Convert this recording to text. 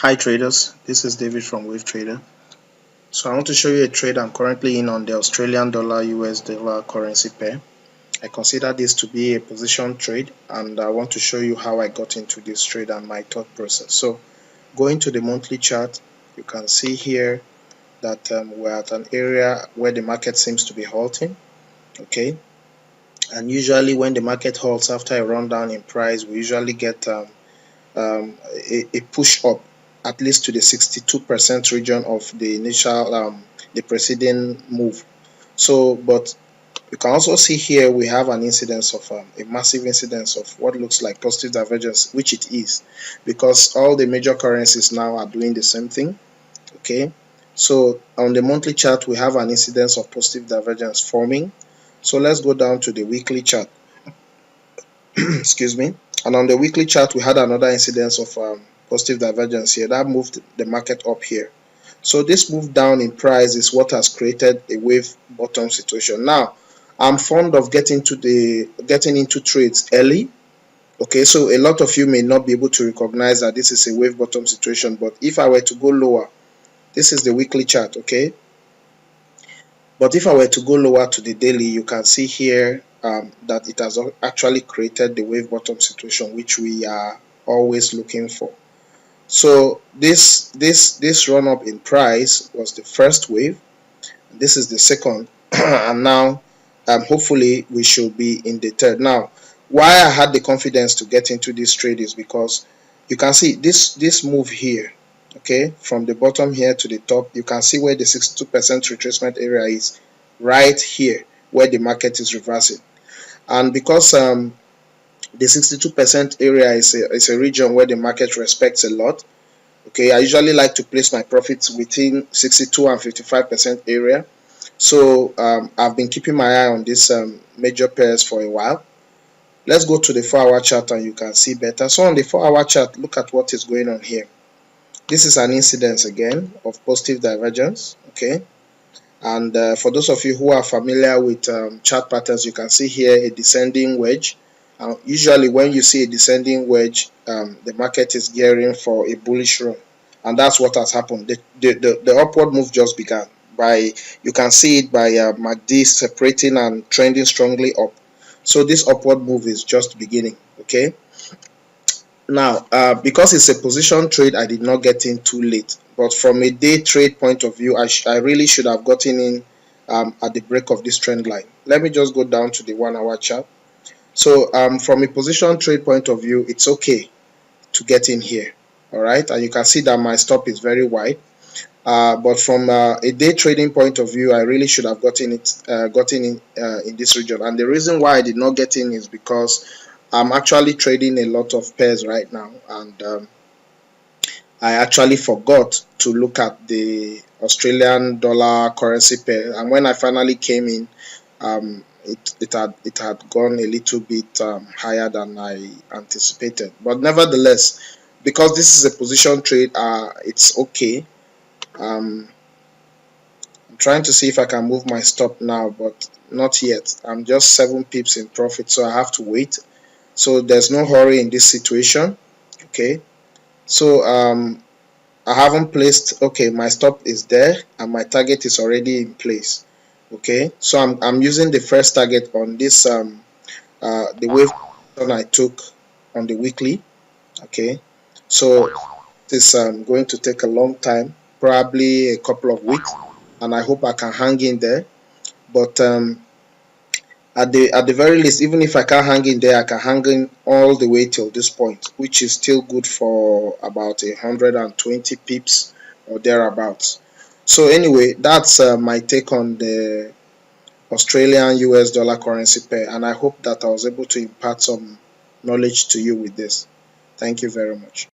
Hi traders, this is David from Wave Trader. So I want to show you a trade I'm currently in on the Australian dollar US dollar currency pair. I consider this to be a position trade, and I want to show you how I got into this trade and my thought process. So going to the monthly chart, you can see here that we're at an area where the market seems to be halting. Okay, and usually when the market halts after a rundown in price, we usually get a push up at least to the 62% region of the initial the preceding move. So but you can also see here we have an incidence of a massive incidence of what looks like positive divergence, which it is, because all the major currencies now are doing the same thing. Okay, so on the monthly chart we have an incidence of positive divergence forming. So let's go down to the weekly chart. Excuse me. And on the weekly chart we had another incidence of positive divergence here that moved the market up here. So this move down in price is what has created a wave bottom situation. Now I'm fond of getting into trades early. Okay, so a lot of you may not be able to recognize that this is a wave bottom situation, but if I were to go lower, this is the weekly chart. Okay, but if I were to go lower to the daily, you can see here that it has actually created the wave bottom situation, which we are always looking for. So this run up in price was the first wave. This is the second, and now hopefully we should be in the third. Now, why I had the confidence to get into this trade is because you can see this move here. Okay, from the bottom here to the top, you can see where the 62% retracement area is, right here where the market is reversing. And because the 62% area is a region where the market respects a lot. Okay, I usually like to place my profits within 62 and 55% area. So I've been keeping my eye on these major pairs for a while. Let's go to the 4-hour chart and you can see better. So on the 4-hour chart, look at what is going on here. This is an incidence again of positive divergence. Okay, and for those of you who are familiar with chart patterns, you can see here a descending wedge. Usually when you see a descending wedge, the market is gearing for a bullish run, and that's what has happened. The upward move just began. You can see it by MACD separating and trending strongly up. So this upward move is just beginning. Okay, now because it's a position trade, I did not get in too late, but from a day trade point of view, I really should have gotten in at the break of this trend line. Let me just go down to the 1-hour chart. So from a position trade point of view, it's okay to get in here. All right, and you can see that my stop is very wide. But from a day trading point of view, I really should have gotten in this region. And the reason why I did not get in is because I'm actually trading a lot of pairs right now, and I actually forgot to look at the Australian dollar currency pair. And when I finally came in, it had gone a little bit higher than I anticipated. But nevertheless, because this is a position trade, it's okay. I'm trying to see if I can move my stop now, but not yet. I'm just 7 pips in profit, so I have to wait. So there's no hurry in this situation. Okay, so I haven't placed. Okay, my stop is there and my target is already in place. Okay, so I'm using the first target on this the wave I took on the weekly. Okay, so this is going to take a long time, probably a couple of weeks, and I hope I can hang in there. But at the very least, even if I can't hang in there, I can hang in all the way till this point, which is still good for about 120 pips or thereabouts. So anyway, that's my take on the Australian US dollar currency pair, and I hope that I was able to impart some knowledge to you with this. Thank you very much.